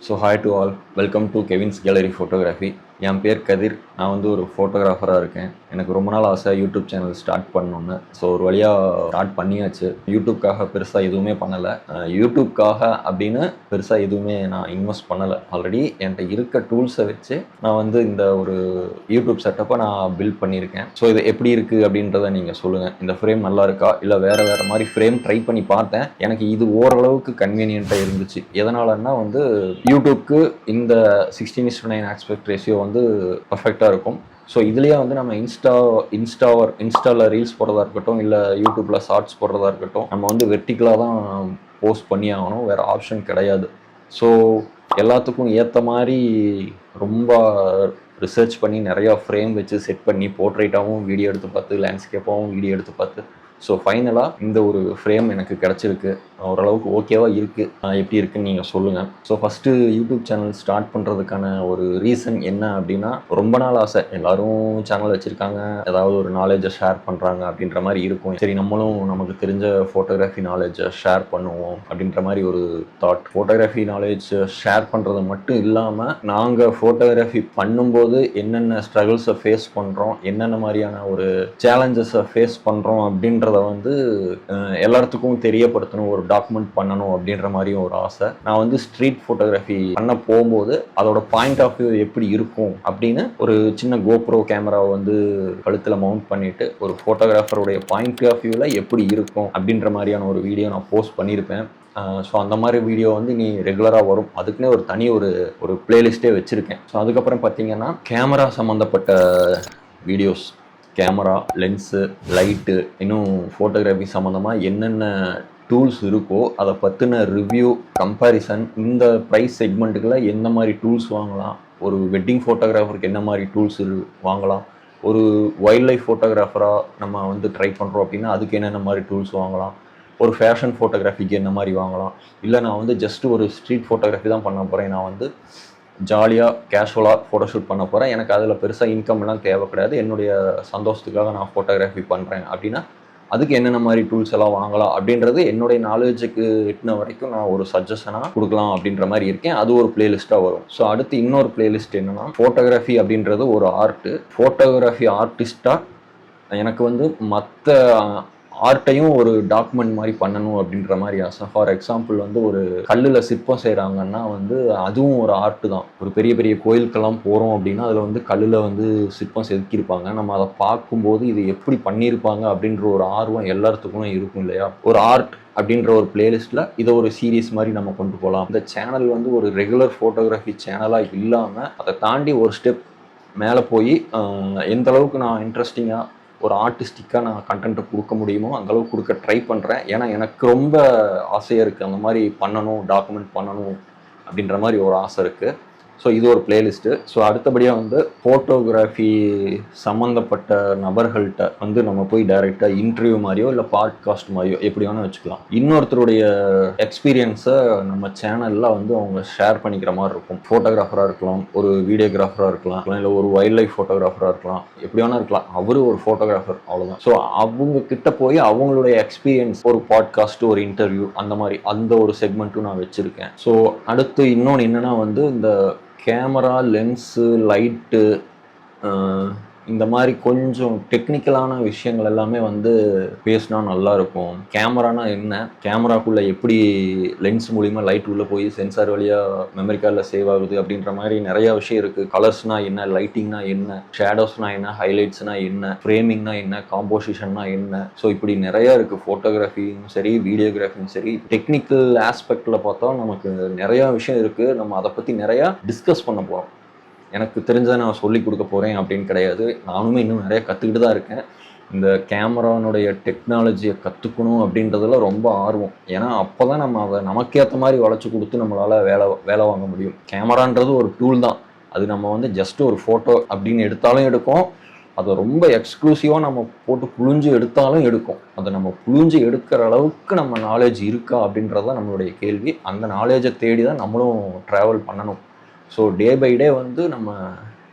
So hi to all, welcome to Kevin's gallery photography. என் பேர் கதிர். நான் வந்து ஒரு ஃபோட்டோகிராஃபராக இருக்கேன். எனக்கு ரொம்ப நாள் ஆசை யூடியூப் சேனல் ஸ்டார்ட் பண்ணணுன்னு. ஸோ ஒரு வழியாக ஸ்டார்ட் பண்ணியாச்சு. யூடியூப்காக பெருசாக எதுவுமே பண்ணலை. யூடியூப்காக அப்படின்னு பெருசாக எதுவுமே நான் இன்வெஸ்ட் பண்ணலை. ஆல்ரெடி என்கிட்ட இருக்க டூல்ஸை வச்சு நான் வந்து இந்த ஒரு யூடியூப் செட்டப்பை நான் பில்ட் பண்ணியிருக்கேன். ஸோ இது எப்படி இருக்குது அப்படின்றத நீங்கள் சொல்லுங்கள். இந்த ஃப்ரேம் நல்லா இருக்கா, இல்லை வேறு மாதிரி ஃப்ரேம் ட்ரை பண்ணி பார்த்தேன். எனக்கு இது ஓரளவுக்கு கன்வீனியண்ட்டாக இருந்துச்சு. எதனாலன்னா வந்து யூடியூப்க்கு இந்த 16:9 ஆஸ்பெக்ட் ரேஷியோ வந்து பர்ஃபெக்டாக இருக்கும். ஸோ இதுலேயே வந்து நம்ம இன்ஸ்டாவில் ரீல்ஸ் போடுறதா இருக்கட்டும், இல்லை யூடியூப்பில் ஷார்ட்ஸ் போடுறதா இருக்கட்டும், நம்ம வந்து வெர்டிக்கலாக தான் போஸ்ட் பண்ணி ஆகணும், வேறு ஆப்ஷன் கிடையாது. ஸோ எல்லாத்துக்கும் ஏற்ற மாதிரி ரொம்ப ரிசர்ச் பண்ணி நிறையா ஃப்ரேம் வச்சு செட் பண்ணி போர்ட்ரேட்டாகவும் வீடியோ எடுத்து பார்த்து, லேண்ட்ஸ்கேப்பாகவும் வீடியோ எடுத்து பார்த்து, ஸோ ஃபைனலாக இந்த ஒரு ஃப்ரேம் எனக்கு கிடச்சிருக்கு. ஓரளவுக்கு ஓகேவாக இருக்குது. எப்படி இருக்குன்னு நீங்கள் சொல்லுங்கள். So first YouTube channel start பண்ணுறதுக்கான ஒரு ரீசன் என்ன அப்படின்னா, ரொம்ப நாள் ஆசை. எல்லோரும் சேனல் வச்சுருக்காங்க, ஏதாவது ஒரு நாலேஜை ஷேர் பண்ணுறாங்க அப்படின்ற மாதிரி இருக்கும். சரி, நம்மளும் நமக்கு தெரிஞ்ச ஃபோட்டோகிராஃபி நாலேஜை ஷேர் பண்ணுவோம் அப்படின்ற மாதிரி ஒரு தாட். ஃபோட்டோகிராஃபி நாலேஜ் ஷேர் பண்ணுறது மட்டும் இல்லாமல், நாங்கள் ஃபோட்டோகிராஃபி பண்ணும்போது என்னென்ன ஸ்ட்ரகிள்ஸை ஃபேஸ் பண்ணுறோம், என்னென்ன மாதிரியான ஒரு சேலஞ்சஸை ஃபேஸ் பண்ணுறோம் அப்படின்றத வந்து எல்லாத்துக்கும் தெரியப்படுத்தணும், ஒரு டாக்குமெண்ட் பண்ணணும் அப்படின்ற மாதிரியும் ஒரு ஆசை. நான் வந்து ஸ்ட்ரீட் ஃபோட்டோகிராஃபி பண்ண போகும்போது அதோட பாயிண்ட் ஆஃப் வியூ எப்படி இருக்கும் அப்படின்னு ஒரு சின்ன கோப்ரோ கேமராவை வந்து கழுத்தில் மவுண்ட் பண்ணிட்டு ஒரு ஃபோட்டோகிராஃபருடைய பாயிண்ட் ஆஃப் வியூவில் எப்படி இருக்கும் அப்படின்ற மாதிரியான ஒரு வீடியோ நான் போஸ்ட் பண்ணியிருப்பேன். ஸோ அந்த மாதிரி வீடியோ வந்து நீ ரெகுலராக வரும். அதுக்குன்னே ஒரு தனி ஒரு பிளேலிஸ்ட்டே வச்சுருக்கேன். ஸோ அதுக்கப்புறம் பார்த்தீங்கன்னா கேமரா சம்மந்தப்பட்ட வீடியோஸ், கேமரா, லென்ஸு, லைட்டு, இன்னும் ஃபோட்டோகிராஃபி சம்மந்தமாக என்னென்ன டூல்ஸ் இருக்கோ அதை பற்றின ரிவ்யூ, கம்பேரிசன், இந்த ப்ரைஸ் செக்மெண்ட்டுக்குள்ள எந்த மாதிரி டூல்ஸ் வாங்கலாம், ஒரு வெட்டிங் ஃபோட்டோகிராஃபருக்கு என்ன மாதிரி டூல்ஸ் வாங்கலாம், ஒரு வைல்ட் லைஃப் ஃபோட்டோகிராஃபராக நம்ம வந்து ட்ரை பண்ணுறோம் அப்படின்னா அதுக்கு என்னென்ன மாதிரி டூல்ஸ் வாங்கலாம், ஒரு ஃபேஷன் ஃபோட்டோகிராஃபிக்கு என்ன மாதிரி வாங்கலாம், இல்லை நான் வந்து ஜஸ்ட்டு ஒரு ஸ்ட்ரீட் ஃபோட்டோகிராஃபி தான் பண்ண போகிறேன், நான் வந்து ஜாலியாக கேஷுவலாக ஃபோட்டோஷூட் பண்ண போகிறேன், எனக்கு அதில் பெருசாக இன்கம்லாம் தேவை கிடையாது, என்னுடைய சந்தோஷத்துக்காக நான் ஃபோட்டோகிராஃபி பண்ணுறேன் அப்படின்னா அதுக்கு என்னென்ன மாதிரி டூல்ஸ் எல்லாம் வாங்கலாம் அப்படின்றது என்னுடைய நாலேஜுக்கு எட்டின வரைக்கும் நான் ஒரு சஜஷனாக கொடுக்கலாம் அப்படின்ற மாதிரி இருக்கேன். அது ஒரு பிளேலிஸ்ட்டாக வரும். ஸோ அடுத்து இன்னொரு பிளேலிஸ்ட் என்னென்னா, ஃபோட்டோகிராஃபி அப்படின்றது ஒரு ஆர்ட்டு. ஃபோட்டோகிராஃபி ஆர்டிஸ்ட்டாக எனக்கு வந்து மற்ற ஆர்ட்டையும் ஒரு டாக்குமெண்ட் மாதிரி பண்ணணும் அப்படின்ற மாதிரி ஆசை. ஃபார் எக்ஸாம்பிள் வந்து ஒரு கல்லில் சிற்பம் செய்கிறாங்கன்னா வந்து அதுவும் ஒரு ஆர்ட்டு தான். ஒரு பெரிய பெரிய கோயிலுக்கெல்லாம் போகிறோம் அப்படின்னா அதில் வந்து கல்லில் வந்து சிற்பம் செதுக்கியிருப்பாங்க. நம்ம அதை பார்க்கும்போது இது எப்படி பண்ணியிருப்பாங்க அப்படின்ற ஒரு ஆர்வம் எல்லாத்துக்கும் இருக்கும் இல்லையா. ஒரு ஆர்ட் அப்படின்ற ஒரு பிளேலிஸ்ட்டில் இதை ஒரு சீரீஸ் மாதிரி நம்ம கொண்டு போகலாம். இந்த சேனல் வந்து ஒரு ரெகுலர் ஃபோட்டோகிராஃபி சேனலாக இல்லாமல் அதை தாண்டி ஒரு ஸ்டெப் மேலே போய் எந்த அளவுக்கு நான் இன்ட்ரெஸ்டிங்காக ஒரு ஆர்டிஸ்டிக்காக நான் கண்டென்ட்டை கொடுக்க முடியுமோ அந்தளவுக்கு கொடுக்க ட்ரை பண்ணுறேன். ஏன்னா எனக்கு ரொம்ப ஆசையாக இருக்குது, அந்த மாதிரி பண்ணணும், டாக்குமெண்ட் பண்ணணும் அப்படின்ற மாதிரி ஒரு ஆசை இருக்குது. ஸோ இது ஒரு பிளேலிஸ்ட்டு. ஸோ அடுத்தபடியாக வந்து ஃபோட்டோகிராஃபி சம்மந்தப்பட்ட நபர்கள்ட்ட வந்து நம்ம போய் டைரெக்டாக இன்டர்வியூ மாதிரியோ இல்லை பாட்காஸ்ட் மாதிரியோ எப்படி வேணால் வச்சுக்கலாம். இன்னொருத்தருடைய எக்ஸ்பீரியன்ஸை நம்ம சேனலில் வந்து அவங்க ஷேர் பண்ணிக்கிற மாதிரி இருக்கும். ஃபோட்டோகிராஃபராக இருக்கலாம், ஒரு வீடியோகிராஃபராக இருக்கலாம், இல்லை ஒரு வைல்ட் லைஃப் ஃபோட்டோகிராஃபராக இருக்கலாம், எப்படி வேணால் இருக்கலாம். அவரு ஒரு ஃபோட்டோகிராஃபர், அவ்வளோதான். ஸோ அவங்க கிட்ட போய் அவங்களுடைய எக்ஸ்பீரியன்ஸ், ஒரு பாட்காஸ்ட், ஒரு இன்டர்வியூ, அந்த ஒரு செக்மெண்ட்டும் நான் வச்சுருக்கேன். ஸோ அடுத்து இன்னொன்று என்னென்னா வந்து இந்த கேமரா, லென்ஸு, லைட்டு, இந்த மாதிரி கொஞ்சம் டெக்னிக்கலான விஷயங்கள் எல்லாமே வந்து பேசினா நல்லாயிருக்கும். கேமரானா என்ன, கேமராக்குள்ளே எப்படி லென்ஸ் மூலிமா லைட் உள்ளே போய் சென்சார் வழியாக மெமரி கார்டில் சேவ் ஆகுது அப்படின்ற மாதிரி நிறையா விஷயம் இருக்குது. கலர்ஸ்னால் என்ன, லைட்டிங்னா என்ன, ஷேடோஸ்னால் என்ன, ஹைலைட்ஸ்னால் என்ன, ஃப்ரேமிங்னா என்ன, காம்போசிஷன்னா என்ன. ஸோ இப்படி நிறையா இருக்குது. ஃபோட்டோகிராஃபியும் சரி, வீடியோகிராஃபியும் சரி, டெக்னிக்கல் ஆஸ்பெக்டில் பார்த்தா நமக்கு நிறையா விஷயம் இருக்குது. நம்ம அதை பற்றி நிறையா டிஸ்கஸ் பண்ண போகிறோம். எனக்கு தெரிஞ்சதை நான் சொல்லி கொடுக்க போகிறேன் அப்படின்னு கிடையாது. நானுமே இன்னும் நிறைய கற்றுக்கிட்டு தான் இருக்கேன். இந்த கேமரானுடைய டெக்னாலஜியை கற்றுக்கணும் அப்படின்றதுல ரொம்ப ஆர்வம். ஏன்னா அப்போ தான் நம்ம அதை நமக்கேற்ற மாதிரி வளைச்சி கொடுத்து நம்மளால் வேலை வாங்க முடியும். கேமரான்றது ஒரு டூல் தான். அது நம்ம வந்து ஜஸ்ட் ஒரு ஃபோட்டோ அப்படின்னு எடுத்தாலும் எடுக்கும், அதை ரொம்ப எக்ஸ்க்ளூசிவாக நம்ம போட்டு புழிஞ்சு எடுத்தாலும் எடுக்கும். அதை நம்ம புழிஞ்சு எடுக்கிற அளவுக்கு நம்ம நாலேஜ் இருக்கா அப்படின்றது தான் நம்மளுடைய கேள்வி. அந்த நாலேஜை தேடி தான் நம்மளும் ட்ராவல் பண்ணணும். ஸோ டே பை டே வந்து நம்ம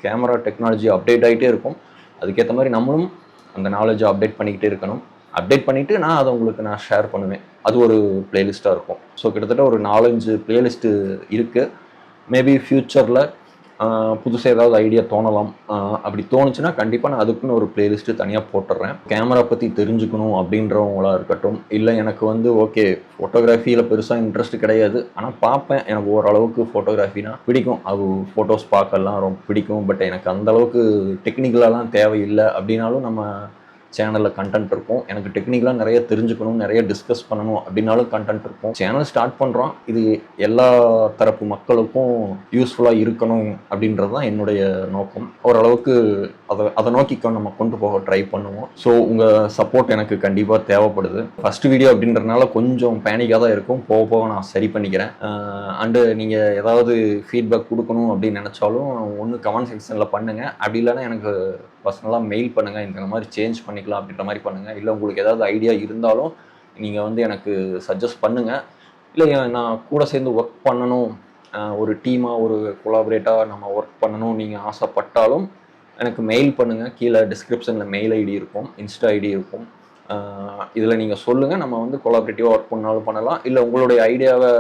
கேமரா டெக்னாலஜி அப்டேட் ஆகிட்டே இருக்கும். அதுக்கேற்ற மாதிரி நம்மளும் அந்த நாலேஜை அப்டேட் பண்ணிக்கிட்டே இருக்கணும். அப்டேட் பண்ணிவிட்டு நான் அதை உங்களுக்கு ஷேர் பண்ணுவேன். அது ஒரு பிளேலிஸ்ட்டாக இருக்கும். ஸோ கிட்டத்தட்ட ஒரு 4-5 பிளேலிஸ்ட்டு இருக்குது. மேபி ஃப்யூச்சரில் புதுசாக ஏதாவது ஐடியா தோணலாம். அப்படி தோணுச்சுன்னா கண்டிப்பாக நான் அதுக்குன்னு ஒரு பிளேலிஸ்ட்டு தனியாக போட்டுடுறேன். கேமரா பற்றி தெரிஞ்சுக்கணும் அப்படின்றவங்களா இருக்கட்டும், இல்லை எனக்கு வந்து ஓகே ஃபோட்டோகிராஃபியில் பெருசாக இன்ட்ரெஸ்ட் கிடையாது, ஆனால் பார்ப்பேன், எனக்கு ஓரளவுக்கு ஃபோட்டோகிராஃபினா பிடிக்கும், அது ஃபோட்டோஸ் பார்க்கலாம் ரொம்ப பிடிக்கும், பட் எனக்கு அந்தளவுக்கு டெக்னிக்கலாலாம் தேவையில்லை அப்படின்னாலும் நம்ம சேனலில் கண்டென்ட் இருக்கும். எனக்கு டெக்னிக்கலாக நிறைய தெரிஞ்சுக்கணும், நிறைய டிஸ்கஸ் பண்ணணும் அப்படின்னாலும் கண்டென்ட் இருக்கும். சேனல் ஸ்டார்ட் பண்ணுறோம், இது எல்லா தரப்பு மக்களுக்கும் யூஸ்ஃபுல்லாக இருக்கணும் அப்படின்றது தான் என்னுடைய நோக்கம். ஓரளவுக்கு அதை நோக்கி நம்ம கொண்டு போக ட்ரை பண்ணுவோம். ஸோ உங்கள் சப்போர்ட் எனக்கு கண்டிப்பாக தேவைப்படுது. ஃபஸ்ட் வீடியோ அப்படின்றதுனால கொஞ்சம் பேனிக்காக தான் இருக்கும், போக போக நான் சரி பண்ணிக்கிறேன். அண்டு நீங்கள் ஏதாவது ஃபீட்பேக் கொடுக்கணும் அப்படின்னு நினச்சாலும் ஒன்று கமெண்ட் செக்ஷனில் பண்ணுங்கள், அப்படி இல்லைன்னா எனக்கு பர்சனலாக மெயில் பண்ணுங்கள், இந்த மாதிரி சேஞ்ச் பண்ணிக்கலாம் அப்படின்ற மாதிரி பண்ணுங்கள். இல்லை உங்களுக்கு ஏதாவது ஐடியா இருந்தாலும் நீங்கள் வந்து எனக்கு சஜஸ்ட் பண்ணுங்கள். இல்லை நான் கூட சேர்ந்து ஒர்க் பண்ணணும், ஒரு டீமாக ஒரு கொலாபரேட்டாக நம்ம ஒர்க் பண்ணணும் நீங்கள் ஆசைப்பட்டாலும் எனக்கு மெயில் பண்ணுங்கள். கீழே டிஸ்கிரிப்ஷனில் மெயில் ஐடி இருக்கும், இன்ஸ்டா ஐடி இருக்கும். இதில் நீங்கள் சொல்லுங்கள், நம்ம வந்து கொலாபரேட்டிவாக ஒர்க் பண்ணாலும் பண்ணலாம், இல்லை உங்களுடைய ஐடியாவை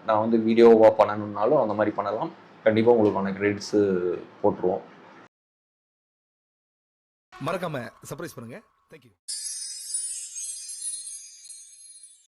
நான் வந்து வீடியோவாக பண்ணணுன்னாலும் அந்த மாதிரி பண்ணலாம். கண்டிப்பாக உங்களுக்கான கிரெடிட்ஸு போட்டுருவோம். மறக்காம சர்ப்ரைஸ் பண்ணுங்க. தேங்க்யூ.